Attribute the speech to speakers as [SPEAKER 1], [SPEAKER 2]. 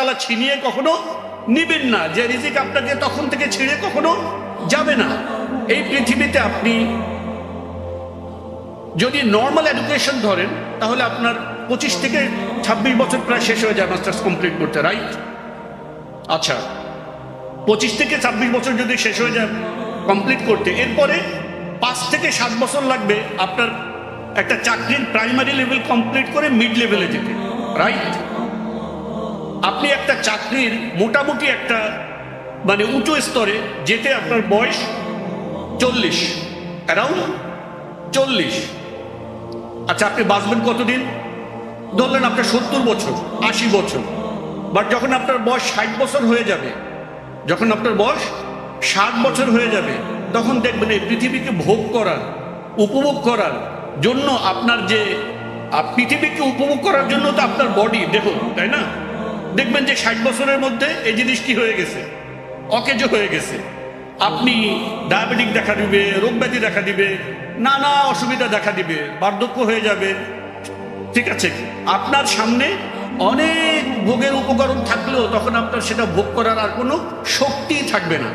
[SPEAKER 1] তাআলা ছিনিয়ে কখনো নিবেন না, যে রিজিক আপনাকে তখন থেকে ছিঁড়ে কখনো যাবে না। এই পৃথিবীতে আপনি যদি নর্মাল এডুকেশন ধরেন তাহলে আপনার 25 থেকে 26 বছর প্রায় শেষ হয়ে যায় মাস্টার্স কমপ্লিট করতে, রাইট? আচ্ছা, 25 থেকে 26 বছর যদি শেষ হয়ে যায় কমপ্লিট করতে, এরপরে 5 থেকে 7 বছর লাগবে আপনার একটা চাকরির প্রাইমারি লেভেল কমপ্লিট করে মিড লেভেলে যেতে, রাইট? আপনি একটা চাকরির মোটামুটি একটা মানে উঁচু স্তরে যেতে আপনার বয়স 40, অ্যারাউন্ড 40। আচ্ছা, আপনি বাঁচবেন কতদিন? ধরলেন আপনার 70 বছর, 80 বছর। বাট যখন আপনার বয়স 60 বছর হয়ে যাবে, যখন আপনার বয়স 60 বছর হয়ে যাবে, তখন দেখবেন এই পৃথিবীকে ভোগ করার, উপভোগ করার জন্য আপনার যে পৃথিবীকে উপভোগ করার জন্য তো আপনার বডি, দেখুন, তাই না? দেখবেন যে 60 বছরের মধ্যে এই জিনিস কি হয়ে গেছে, অকেজ হয়ে গেছে। আপনি ডায়াবেটিক দেখা দিবে, রোগ ব্যাধি দেখা দিবে, নানা অসুবিধা দেখা দিবে, বার্ধক্য হয়ে যাবে, ঠিক আছে? আপনার সামনে অনেক ভোগের উপকরণ থাকলেও তখন আপনার সেটা ভোগ করার আর কোনো শক্তিই থাকবে না।